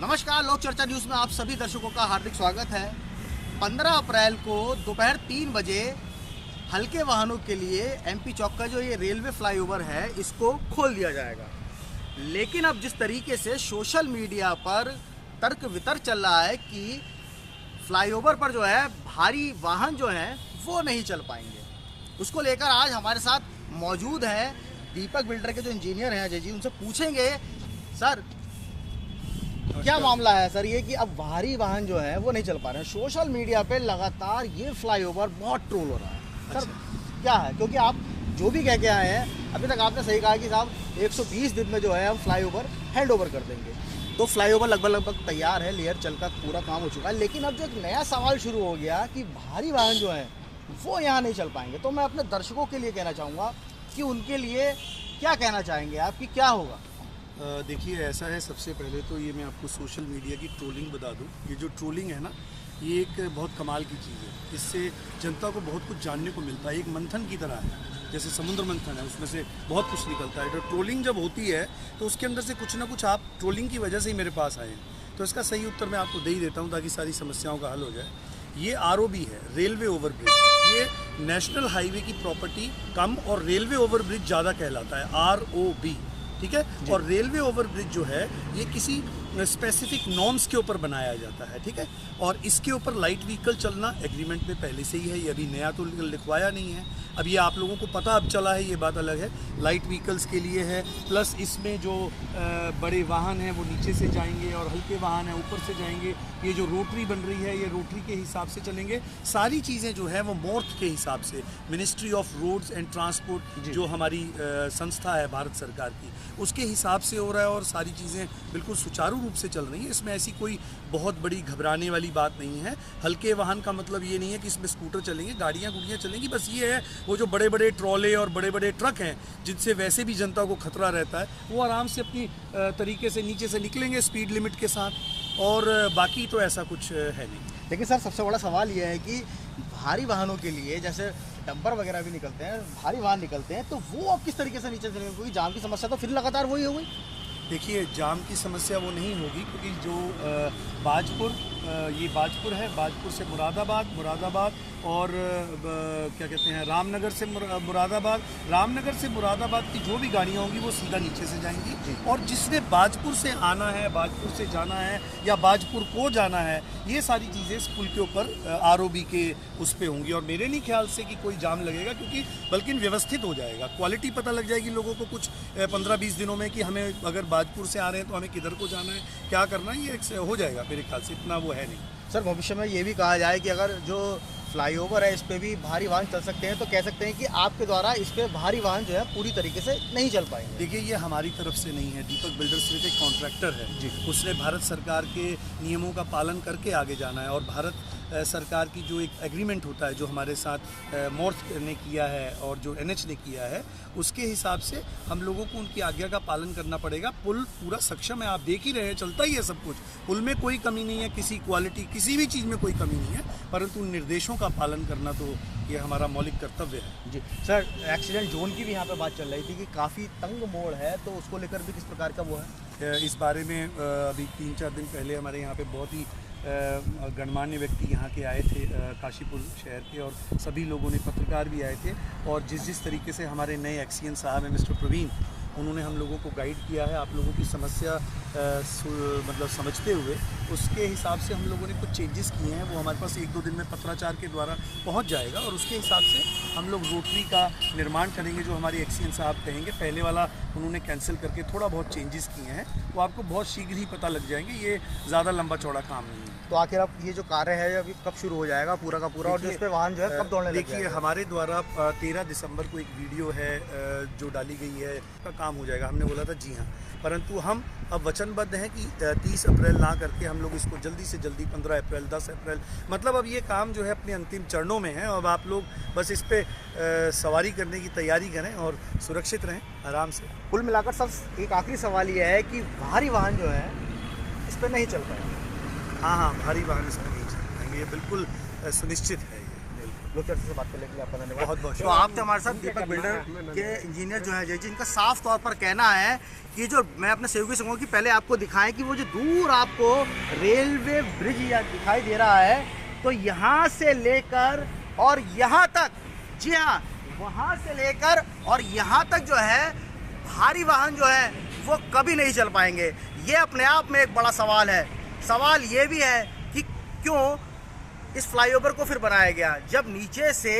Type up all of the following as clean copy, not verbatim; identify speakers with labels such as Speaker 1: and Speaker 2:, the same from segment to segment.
Speaker 1: नमस्कार, लोक चर्चा न्यूज़ में आप सभी दर्शकों का हार्दिक स्वागत है। 15 अप्रैल को दोपहर 3 बजे हल्के वाहनों के लिए एमपी चौक का जो ये रेलवे फ्लाईओवर है इसको खोल दिया जाएगा। लेकिन अब जिस तरीके से सोशल मीडिया पर तर्क वितर्क चल रहा है कि फ्लाईओवर पर जो है भारी वाहन जो हैं वो नहीं चल पाएंगे, उसको लेकर आज हमारे साथ मौजूद हैं दीपक बिल्डर के जो इंजीनियर हैं अजय जी। उनसे पूछेंगे सर क्या मामला है सर ये कि अब भारी वाहन जो है वो नहीं चल पा रहे हैं। सोशल मीडिया पे लगातार ये फ्लाईओवर बहुत ट्रोल हो रहा है। सर क्या है, क्योंकि आप जो भी कह के आए हैं अभी तक आपने सही कहा कि साहब 120 दिन में जो है हम फ्लाईओवर हैंड ओवर कर देंगे। तो फ्लाईओवर लगभग तैयार है, लेयर चल का पूरा काम हो चुका है। लेकिन अब जो एक नया सवाल शुरू हो गया कि भारी वाहन जो है वो यहाँ नहीं चल पाएंगे। तो मैं अपने दर्शकों के लिए कहना चाहूँगा कि उनके लिए क्या कहना चाहेंगे आप कि क्या होगा।
Speaker 2: देखिए ऐसा है, सबसे पहले तो ये मैं आपको सोशल मीडिया की ट्रोलिंग बता दूं। ये जो ट्रोलिंग है ना, ये एक बहुत कमाल की चीज़ है। इससे जनता को बहुत कुछ जानने को मिलता है। एक मंथन की तरह है, जैसे समुद्र मंथन है, उसमें से बहुत कुछ निकलता है। तो ट्रोलिंग जब होती है तो उसके अंदर से कुछ ना कुछ आप ट्रोलिंग की वजह से ही मेरे पास आए हैं। तो इसका सही उत्तर मैं आपको दे ही देता हूँ ताकि सारी समस्याओं का हल हो जाए। ये ROB है, रेलवे ओवरब्रिज। ये नेशनल हाईवे की प्रॉपर्टी कम और रेलवे ओवरब्रिज ज़्यादा कहलाता है, ROB, ठीक है। और रेलवे ओवरब्रिज जो है ये किसी स्पेसिफिक नॉर्म्स के ऊपर बनाया जाता है, ठीक है। और इसके ऊपर लाइट व्हीकल चलना एग्रीमेंट में पहले से ही है, ये अभी नया तो लिखवाया नहीं है। अब ये आप लोगों को पता अब चला है, ये बात अलग है। लाइट व्हीकल्स के लिए है, प्लस इसमें जो बड़े वाहन हैं वो नीचे से जाएंगे और हल्के वाहन हैं ऊपर से जाएंगे। ये जो रोटरी बन रही है ये रोटरी के हिसाब से चलेंगे। सारी चीज़ें जो है वो मोर्थ के हिसाब से, ministry of roads and transport जो हमारी संस्था है भारत सरकार की, उसके हिसाब से हो रहा है और सारी चीज़ें बिल्कुल सुचारू रूप से चल रही है। इसमें ऐसी कोई बहुत बड़ी घबराने वाली बात नहीं है। हल्के वाहन का मतलब ये नहीं है कि इसमें स्कूटर चलेंगे, गाड़ियाँ गुड़ियाँ चलेंगी। बस ये है वो जो बड़े बड़े ट्रॉले और बड़े बड़े ट्रक हैं जिनसे वैसे भी जनता को खतरा रहता है, वो आराम से अपनी तरीके से नीचे से निकलेंगे स्पीड लिमिट के साथ। और बाकी तो ऐसा कुछ है नहीं।
Speaker 1: लेकिन सर सबसे बड़ा सवाल ये है कि भारी वाहनों के लिए जैसे डंपर वगैरह भी निकलते हैं, भारी वाहन निकलते हैं, तो वो अब किस तरीके से नीचे चलेंगे, क्योंकि जाम की समस्या तो फिर लगातार वही हो गई।
Speaker 2: देखिए जाम की समस्या वो नहीं होगी, क्योंकि जो बाजपुर, ये बाजपुर है, बाजपुर से मुरादाबाद, मुरादाबाद और क्या कहते हैं रामनगर से मुरादाबाद, रामनगर से मुरादाबाद की जो भी गाड़ियाँ होंगी वो सीधा नीचे से जाएंगी। और जिसने बाजपुर से आना है, बाजपुर से जाना है या बाजपुर को जाना है, ये सारी चीज़ें इस पुल के ऊपर ROB के उस पर होंगी। और मेरे नहीं ख्याल से कि कोई जाम लगेगा, क्योंकि बल्कि व्यवस्थित हो जाएगा। क्वालिटी पता लग जाएगी लोगों को कुछ 15-20 दिनों में कि हमें अगर बाजपुर से आ रहे हैं तो हमें किधर को जाना है, क्या करना है, ये हो जाएगा। मेरे ख्याल से इतना वो है नहीं।
Speaker 1: सर भविष्य में ये भी कहा जाए कि अगर जो फ्लाईओवर है इस पे भी भारी वाहन चल सकते हैं, तो कह सकते हैं कि आपके द्वारा इस पे भारी वाहन जो है पूरी तरीके से नहीं चल पाएंगे।
Speaker 2: देखिए ये हमारी तरफ से नहीं है, दीपक बिल्डर सिर्फ एक कॉन्ट्रैक्टर है जी। उसने भारत सरकार के नियमों का पालन करके आगे जाना है। और भारत सरकार की जो एक एग्रीमेंट होता है जो हमारे साथ मोर्थ ने किया है और जो NH ने किया है, उसके हिसाब से हम लोगों को उनकी आज्ञा का पालन करना पड़ेगा। पुल पूरा सक्षम है, आप देख ही रहे हैं, चलता ही है सब कुछ। पुल में कोई कमी नहीं है, किसी क्वालिटी किसी भी चीज़ में कोई कमी नहीं है, परंतु निर्देशों का पालन करना तो ये हमारा मौलिक कर्तव्य है
Speaker 1: जी। सर एक्सीडेंट जोन की भी यहाँ पे बात चल रही थी कि काफ़ी तंग मोड़ है, तो उसको लेकर भी किस प्रकार का वो है।
Speaker 2: इस बारे में अभी 3-4 दिन पहले हमारे यहाँ पे बहुत ही गणमान्य व्यक्ति यहाँ के आए थे, काशीपुर शहर के, और सभी लोगों ने, पत्रकार भी आए थे। और जिस तरीके से हमारे नए एक्सीएन साहब हैं मिस्टर प्रवीण, उन्होंने हम लोगों को गाइड किया है, आप लोगों की समस्या मतलब समझते हुए उसके हिसाब से हम लोगों ने कुछ चेंजेस किए हैं। वो हमारे पास 1-2 दिन में पत्राचार के द्वारा पहुंच जाएगा और उसके हिसाब से हम लोग रोटरी का निर्माण करेंगे जो हमारे एक्सीएन साहब कहेंगे। पहले वाला उन्होंने कैंसिल करके थोड़ा बहुत चेंजेस किए हैं, वो आपको बहुत शीघ्र ही पता लग जाएंगे। ये ज़्यादा लंबा चौड़ा काम नहीं है।
Speaker 1: तो आखिर अब ये जो कार्य है अभी कब शुरू हो जाएगा पूरा का पूरा, और जिस पे वाहन जो है कब दौड़ने लग जाएगा?
Speaker 2: देखिए हमारे द्वारा 13 दिसंबर को एक वीडियो है जो डाली गई है, का काम हो जाएगा। हमने बोला था जी हाँ, परंतु हम अब वचनबद्ध हैं कि 30 अप्रैल ना करके हम लोग इसको जल्दी से जल्दी 15 अप्रैल, 10 अप्रैल, मतलब अब ये काम जो है अपने अंतिम चरणों में है। अब आप लोग बस इस पे सवारी करने की तैयारी करें और सुरक्षित रहें आराम से।
Speaker 1: कुल मिलाकर सर एक आखिरी सवाल ये है कि भारी वाहन जो है इस पर नहीं चल पाएंगे।
Speaker 2: हाँ, भारी वाहन इसमें नहीं चल पाएंगे, ये बिल्कुल सुनिश्चित है। ये बिल्कुल
Speaker 1: लोक चर्चा से बात करने के लिए आपका धन्यवाद।
Speaker 2: बहुत बहुत
Speaker 1: तो आप थे हमारे साथ दीपक बिल्डर के इंजीनियर जो है जय जी, इनका साफ तौर पर कहना है कि जो मैं अपने सहयोगी से कहूँ कि पहले आपको दिखाएं कि वो जो दूर आपको रेलवे ब्रिज या दिखाई दे रहा है, तो यहाँ से लेकर और यहाँ तक, जी हाँ, वहाँ से लेकर और यहाँ तक जो है भारी वाहन जो है वो कभी नहीं चल पाएंगे। ये अपने आप में एक बड़ा सवाल है। सवाल ये भी है कि क्यों इस फ्लाईओवर को फिर बनाया गया, जब नीचे से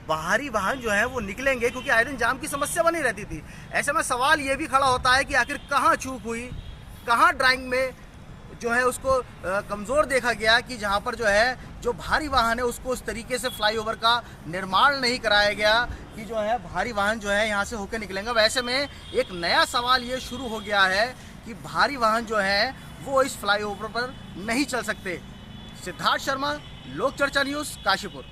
Speaker 1: बाहरी वाहन जो है वो निकलेंगे, क्योंकि आए दिन जाम की समस्या बनी रहती थी। ऐसे में सवाल ये भी खड़ा होता है कि आखिर कहाँ चूक हुई, कहाँ ड्राइंग में जो है उसको कमज़ोर देखा गया कि जहाँ पर जो है जो भारी वाहन है उसको उस तरीके से फ्लाईओवर का निर्माण नहीं कराया गया कि जो है भारी वाहन जो है यहाँ से होकर निकलेंगे। वैसे में एक नया सवाल ये शुरू हो गया है कि भारी वाहन जो है वो इस फ्लाईओवर पर नहीं चल सकते। सिद्धार्थ शर्मा, लोक चर्चा न्यूज़, काशीपुर।